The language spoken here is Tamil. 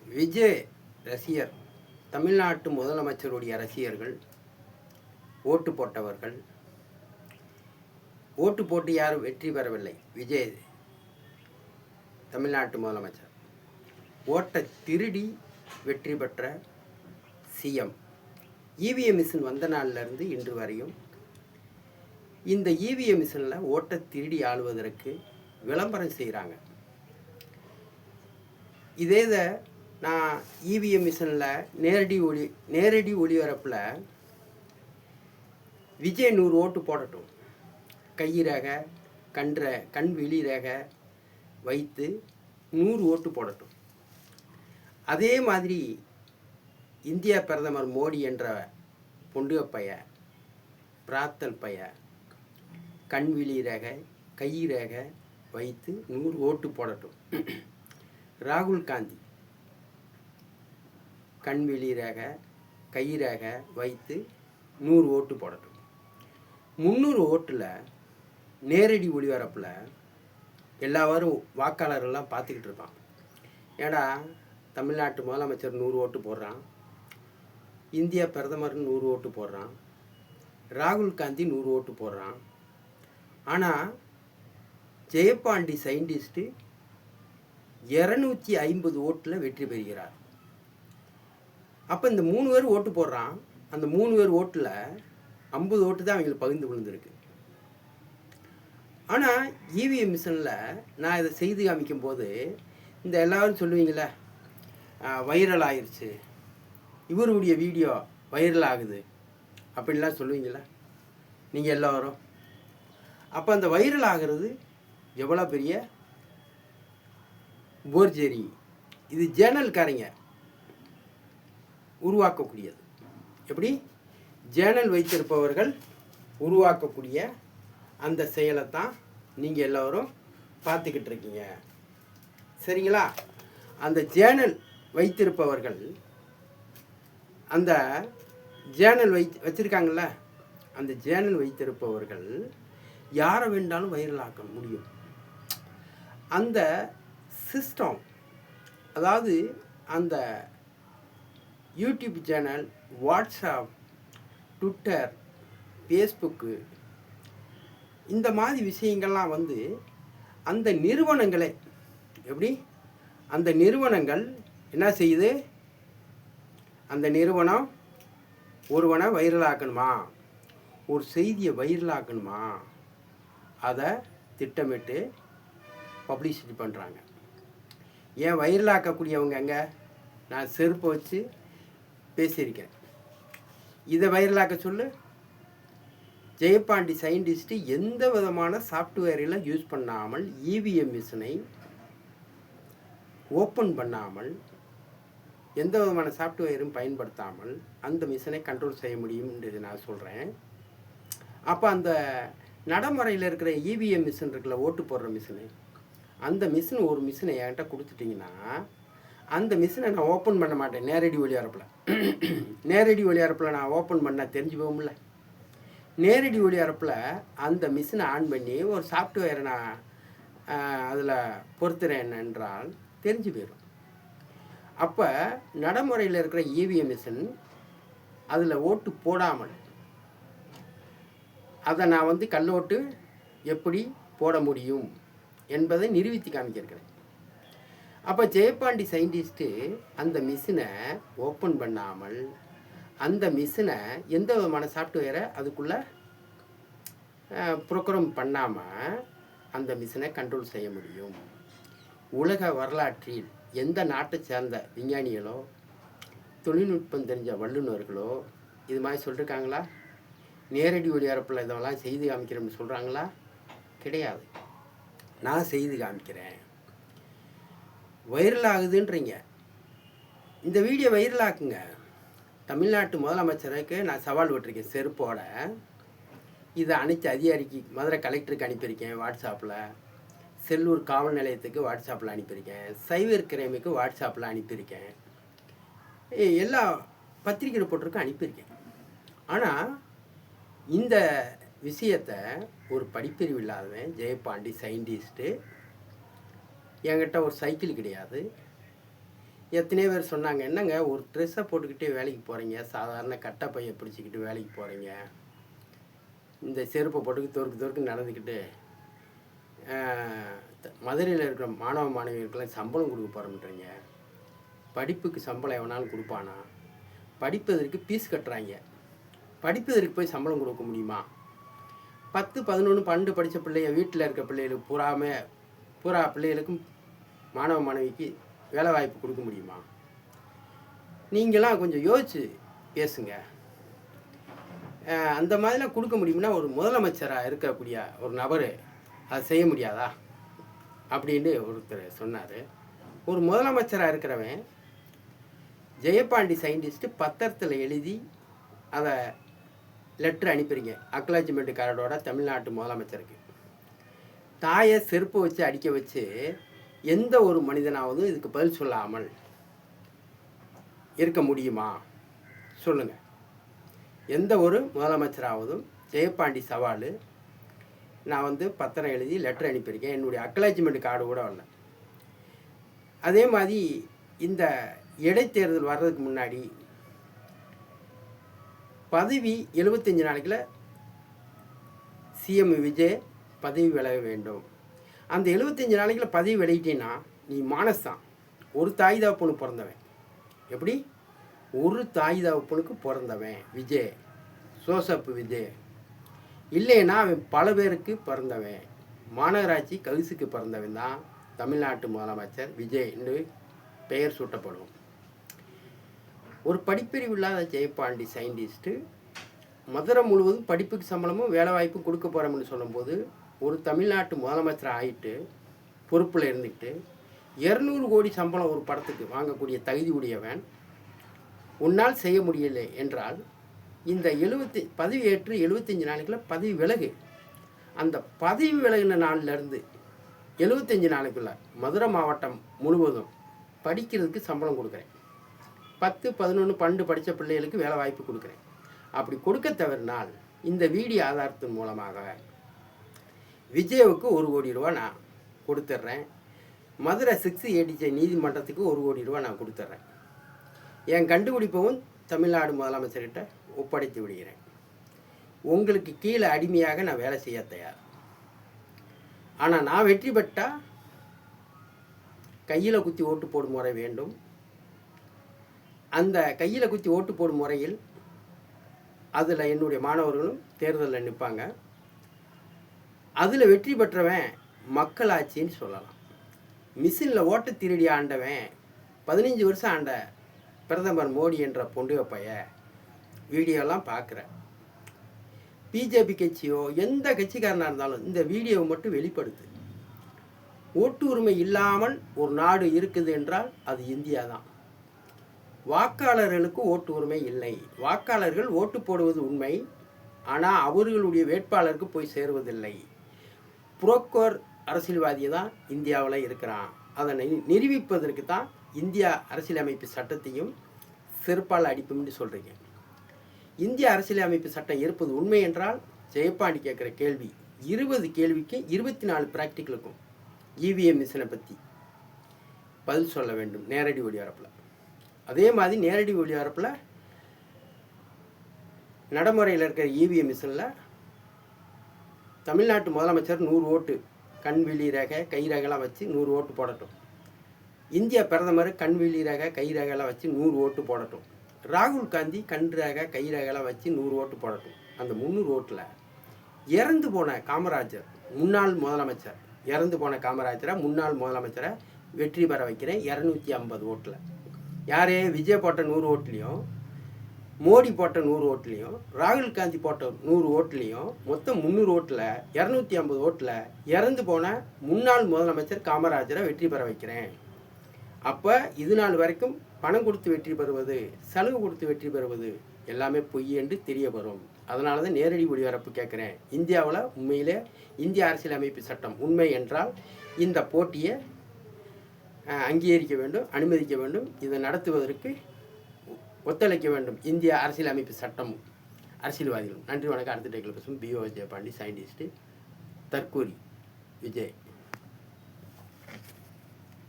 விஜய் ரசிகர், தமிழ்நாட்டு முதலமைச்சருடைய ரசிகர்கள், ஓட்டு போட்டவர்கள், ஓட்டு போட்டு யாரும் வெற்றி பெறவில்லை. விஜய் தமிழ்நாட்டு முதலமைச்சர் ஓட்டை திருடி வெற்றி பெற்ற சிஎம். இவிஎம் மிஷின் வந்த நாளிலிருந்து இன்று வரையும் இந்த இவிஎம் மிஷினில் ஓட்டை திருடி ஆளுவதற்கு விளம்பரம் செய்கிறாங்க. இதே நான் இவிஎம் மிஷினில் நேரடி ஒளிபரப்பில் விஜய் 100 ஓட்டு போடட்டும், கை ரேகை கண் விழி ரேகை வைத்து 100 ஓட்டு போடட்டும். அதே மாதிரி இந்திய பிரதமர் மோடி என்ற பொண்டு பைய பிராத்தல் பைய கண் விழி ரேகை கை ரேகை வைத்து 100 ஓட்டு போடட்டும். ராகுல் காந்தி கண் விழி ரேகை கை ரேகை வைத்து 100 ஓட்டு போடட்டும். 300 ஓட்டில் நேரடி ஒளிபரப்பில் எல்லாரும் வாக்காளர்கள்லாம் பார்த்துக்கிட்டு இருப்பான். ஏடா தமிழ்நாட்டு முதலமைச்சர் 100 ஓட்டு போடுறான், இந்திய பிரதமர் 100 ஓட்டு போடுறான், ராகுல் காந்தி 100 ஓட்டு போடுறான். ஆனால் ஜெயபாண்டி சயின்டிஸ்ட்டு 250 ஓட்டில் வெற்றி பெறுகிறார். அப்போ இந்த 3 பேர் ஓட்டு போடுறான். அந்த 3 பேர் ஓட்டில் 50 ஓட்டு தான் அவங்களுக்கு பகிர்ந்து விழுந்திருக்கு. ஆனால் இவிஎம் மிஷினில் நான் இதை செய்து காமிக்கும் போது இந்த எல்லோரும் சொல்லுவீங்களே, வைரல் ஆயிடுச்சு, இவருடைய வீடியோ வைரல் ஆகுது அப்படின்லாம் சொல்லுவீங்களே நீங்கள் எல்லோரும். அப்போ அந்த வைரல் ஆகிறது எவ்வளோ பெரிய போர்ஜரி. இது ஜேர்னல்காரங்க உருவாக்கக்கூடியது. எப்படி ஜேர்னல் வைத்திருப்பவர்கள் உருவாக்கக்கூடிய அந்த செயலை தான் நீங்கள் எல்லோரும் பார்த்துக்கிட்டு இருக்கீங்க, சரிங்களா? அந்த ஜேர்னல் வைத்திருப்பவர்கள் அந்த ஜேர்னல் வச்சுருக்காங்கள்ல, அந்த ஜேர்னல் வைத்திருப்பவர்கள் யாரை வேண்டாலும் வைரலாக்க முடியும். அந்த சிஸ்டம், அதாவது அந்த YouTube channel, WhatsApp, Twitter, Facebook, இந்த மாதிரி விஷயங்கள்லாம் அந்த நிறுவனங்களே எப்படி அந்த நிறுவனங்கள் என்ன செய்யுது? அந்த நிறுவனம் ஒருவனை வைரலாக்கணுமா, ஒரு செய்தியை வைரலாக்கணுமா, அதை திட்டமிட்டு பப்ளிசிட்டி பண்ணுறாங்க. ஏன் வைரலாக்கக்கூடியவங்க அங்கே நான் செருப்பை வச்சு பேசியிருக்கேன், இதை வைரலாக்க சொல்லு. ஜெயபாண்டி சயின்டிஸ்ட்டு எந்த விதமான சாஃப்ட்வேரில் யூஸ் பண்ணாமல், இவிஎம் மிஷினை ஓப்பன் பண்ணாமல், எந்த விதமான சாஃப்ட்வேரும் பயன்படுத்தாமல் அந்த மிஷினை கண்ட்ரோல் செய்ய முடியும்ன்றது நான் சொல்கிறேன். அப்போ அந்த நடைமுறையில் இருக்கிற இவிஎம் மிஷின் இருக்குல்ல, ஓட்டு போடுற மிஷினு, அந்த மிஷின் ஒரு மிஷினை என்கிட்ட கொடுத்துட்டிங்கன்னா அந்த மிஷினை நான் ஓப்பன் பண்ண மாட்டேன். நேரடி ஒளிபரப்பில் நான் ஓப்பன் பண்ணால் தெரிஞ்சு போகும்ல. நேரடி ஒளிபரப்பில் அந்த மிஷினை ஆன் பண்ணி ஒரு சாஃப்ட்வேரை நான் அதில் பொறுத்துறேன் என்றால் தெரிஞ்சு போயிடும். அப்போ நடைமுறையில் இருக்கிற இவிஎம் மிஷின் அதில் ஓட்டு போடாமல் அதை நான் கல்லோட்டு எப்படி போட முடியும் என்பதை நிரூபித்து காமிக்கிறேன். அப்போ ஜெயபாண்டி சயின்டிஸ்ட்டு அந்த மிஷினை ஓப்பன் பண்ணாமல், அந்த மிஷினை எந்த விதமான சாஃப்ட்வேரை அதுக்குள்ளே ப்ரோக்ராம் பண்ணாமல் அந்த மிஷினை கண்ட்ரோல் செய்ய முடியும். உலக வரலாற்றில் எந்த நாட்டை சேர்ந்த விஞ்ஞானிகளோ தொழில்நுட்பம் தெரிஞ்ச வல்லுநர்களோ இது மாதிரி சொல்லியிருக்காங்களா? நேரடி ஒளிபரப்பில் இதெல்லாம் செய்து காமிக்கிறோம்னு சொல்கிறாங்களா? கிடையாது. நான் செய்து காமிக்கிறேன். வைரல் ஆகுதுன்றீங்க, இந்த வீடியோ வைரல் ஆக்குங்க. தமிழ்நாட்டு முதலமைச்சருக்கு நான் சவால் விட்டுருக்கேன் செருப்போட. இதை அனைத்து அதிகாரிக்கு, மதுரை கலெக்டருக்கு அனுப்பியிருக்கேன் வாட்ஸ்அப்பில், செல்லூர் காவல் நிலையத்துக்கு வாட்ஸ்அப்பில் அனுப்பியிருக்கேன், சைபர் கிரைமுக்கு வாட்ஸ்அப்பில் அனுப்பியிருக்கேன், எல்லா பத்திரிகை ரிப்போர்ட்டருக்கும் அனுப்பியிருக்கேன். ஆனால் இந்த விஷயத்தை ஒரு படிப்பறிவு இல்லாதவன் ஜெயபாண்டி சயின்டிஸ்ட்டு, என்கிட்ட ஒரு சைக்கிள் கிடையாது, எத்தனையோ பேர் சொன்னாங்க, என்னங்க ஒரு ட்ரெஸ்ஸை போட்டுக்கிட்டே வேலைக்கு போகிறீங்க, சாதாரண கட்டை பையை பிடிச்சிக்கிட்டு வேலைக்கு போகிறீங்க, இந்த செருப்பை போட்டுக்கிட்டு தொருக்கு நடந்துக்கிட்டு மதுரையில் இருக்கிற மாணவ மாணவிகளுக்கெல்லாம் சம்பளம் கொடுக்க போகிறோம்ன்றீங்க. படிப்புக்கு சம்பளம் எவனாலும் கொடுப்பானா? படிப்பதற்கு ஃபீஸ் கட்டுறாங்க, படிப்பதற்கு போய் சம்பளம் கொடுக்க முடியுமா? 10, 11, 12 படித்த பிள்ளைங்க வீட்டில் இருக்க பிள்ளைகளுக்கு பூரா பிள்ளைகளுக்கும் மாணவ மாணவிக்கு வேலை வாய்ப்பு கொடுக்க முடியுமா? நீங்களாம் கொஞ்சம் யோசிச்சு பேசுங்க. அந்த மாதிரிலாம் கொடுக்க முடியும்னா ஒரு முதலமைச்சராக இருக்கக்கூடிய ஒரு நபர் அதை செய்ய முடியாதா அப்படின்னு ஒருத்தர் சொன்னார். ஒரு முதலமைச்சராக இருக்கிறவன் ஜெயபாண்டி சயின்டிஸ்ட்டு பத்திரத்தில் எழுதி அதை லெட்ரு அனுப்பிடுங்க அக்னாலஜ்மெண்ட் கார்டோட தமிழ்நாட்டு முதலமைச்சருக்கு. தாயை செருப்பு வச்சு அடிக்க வச்சு எந்த ஒரு மனிதனாவதும் இதுக்கு பதில் சொல்லாமல் இருக்க முடியுமா சொல்லுங்கள்? எந்த ஒரு முதலமைச்சராவதும் ஜெயபாண்டி சவால், நான் பத்திரம் எழுதி லெட்டர் அனுப்பியிருக்கேன், என்னுடைய அக்னாலஜ்மெண்ட் கார்டு கூட வரல. அதே மாதிரி இந்த இடைத்தேர்தல் வர்றதுக்கு முன்னாடி பதவி 75 நாளைக்குள்ள சிஎம் விஜய் பதவி விலக வேண்டும். அந்த 75 நாளைக்குள்ள பதவி விலகிட்டேன்னா நீ மானஸ்தான். ஒரு தாய் தகப்பனுக்கு பிறந்தவன், எப்படி ஒரு தாய் தகப்பனுக்கு பிறந்தவன் விஜய், சோசப் விஜய் இல்லைன்னா அவன் பல பேருக்கு பிறந்தவன். மாநகராட்சி கவுசுக்கு பிறந்தவன் தான் தமிழ்நாட்டு முதலமைச்சர் விஜய் என்று பெயர் சூட்டப்படும். ஒரு படிப்பறிவு இல்லாத ஜெயபாண்டி சயின்டிஸ்ட்டு மதுரை முழுவதும் படிப்புக்கு சம்பளமும் வேலை வாய்ப்பும் கொடுக்க போகிறோம்னு சொல்லும்போது, ஒரு தமிழ்நாட்டு முதலமைச்சர் ஆகிட்டு பொறுப்பில் இருந்துக்கிட்டு 200 கோடி சம்பளம் ஒரு படத்துக்கு வாங்கக்கூடிய தகுதி உடையவன் உன்னால் செய்ய முடியலை என்றால் இந்த பதவி ஏற்று 75 நாளைக்குள்ள பதவி விலகு. அந்த பதவி விலகின நாள்லேருந்து 75 நாளைக்குள்ள மதுரை மாவட்டம் முழுவதும் படிக்கிறதுக்கு சம்பளம் கொடுக்குறேன். 10, 11, 12 படித்த பிள்ளைகளுக்கு வேலை வாய்ப்பு கொடுக்குறேன். அப்படி கொடுக்க தவறினால் இந்த வீடியோ ஆதாரத்தின் மூலமாக விஜய்வுக்கு 1 கோடி ரூபா நான் கொடுத்துட்றேன். மதுரை 6ADJ நீதிமன்றத்துக்கு 1 கோடி ரூபா நான் கொடுத்துட்றேன். என் கண்டுபிடிப்பவும் தமிழ்நாடு முதலமைச்சர்கிட்ட ஒப்படைத்து விடுகிறேன். உங்களுக்கு கீழே அடிமையாக நான் வேலை செய்ய தயார். ஆனால் நான் வெற்றி பெற்றால் கையில் குத்தி ஓட்டு போடும் முறை வேண்டும். அந்த கையில் குத்தி ஓட்டு போடும் முறையில் அதில் என்னுடைய மாணவர்களும் தேர்தலில் நிற்பாங்க. அதில் வெற்றி பெற்றவன் மக்களாட்சின்னு சொல்லலாம். மிஷினில் ஓட்டு திருடி ஆண்டவன் 15 வருஷம் ஆண்ட பிரதமர் மோடி என்ற பொண்டு பைய வீடியோலாம் பார்க்குறேன். பிஜேபி கட்சியோ எந்த கட்சிக்காரனாக இருந்தாலும் இந்த வீடியோவை மட்டும் வெளிப்படுத்து. ஓட்டு உரிமை இல்லாமல் ஒரு நாடு இருக்குது என்றால் அது இந்தியா தான். வாக்காளர்களுக்கு ஓட்டு உரிமை இல்லை. வாக்காளர்கள் ஓட்டு போடுவது உண்மை, ஆனால் அவர்களுடைய வேட்பாளருக்கு போய் சேருவதில்லை. புரோக்கர் அரசியல்வாதி தான் இந்தியாவில் இருக்கிறான். அதனை நிரூபிப்பதற்கு தான் இந்தியா அரசியலமைப்பு சட்டத்தையும் செருப்பால் அடிப்பும்னு சொல்கிறீங்க. இந்திய அரசியலமைப்பு சட்டம் இருப்பது உண்மை என்றால் ஜெயபாண்டி கேட்குற கேள்வி 20 கேள்விக்கு 24 ப்ராக்டிக்கலுக்கும் இவிஎம் மிஷினை பற்றி பதில் சொல்ல வேண்டும் நேரடி ஒளிபரப்பில். அதே மாதிரி நேரடி ஒளிபரப்பில் நடைமுறையில் இருக்கிற இவிஎம் மிஷினில் தமிழ்நாட்டு முதலமைச்சர் 100 ஓட்டு கண்விழி ரேகை கை ரேகைலாம் வச்சு 100 ஓட்டு போடட்டும். இந்திய பிரதமர் கண்விழி ரேகை கை ரேகைலாம் வச்சு 100 ஓட்டு போடட்டும். ராகுல் காந்தி கண் ரேகை கை ரேகைலாம் வச்சு 100 ஓட்டு போடட்டும். அந்த 300 ஓட்டில் இறந்து போன காமராஜர் முன்னாள் முதலமைச்சர், இறந்து போன காமராஜரை முன்னாள் முதலமைச்சரை வெற்றி பெற வைக்கிறேன் 250 ஓட்டில். யாரே விஜய் போட்ட 100 ஓட்டுலேயும், மோடி போட்ட 100 ஓட்டுலேயும், ராகுல் காந்தி போட்ட 100 ஓட்டுலேயும் மொத்தம் 300 ஓட்டில் 250 ஓட்டில் இறந்து போன முன்னாள் முதலமைச்சர் காமராஜரை வெற்றி பெற வைக்கிறேன். அப்போ இது நாள் வரைக்கும் பணம் கொடுத்து வெற்றி பெறுவது, சலுகை கொடுத்து வெற்றி பெறுவது எல்லாமே பொய் என்று தெரிய வரும். அதனால தான் நேரடி ஒளிபரப்பு கேட்குறேன். இந்தியாவில் உண்மையிலே இந்திய அரசியலமைப்பு சட்டம் உண்மை என்றால் இந்த போட்டியை அங்கீகரிக்க வேண்டும், அனுமதிக்க வேண்டும். இதை நடத்துவதற்கு ஒத்துழைக்க வேண்டும் இந்திய அரசியலமைப்பு சட்டம் அரசியல்வாதிகள். நன்றி, வணக்கம். அடுத்த டேக்கில் பேசும் பிஓ ஜெயபாண்டி சயின்டிஸ்ட்டு தற்கூரி விஜய்.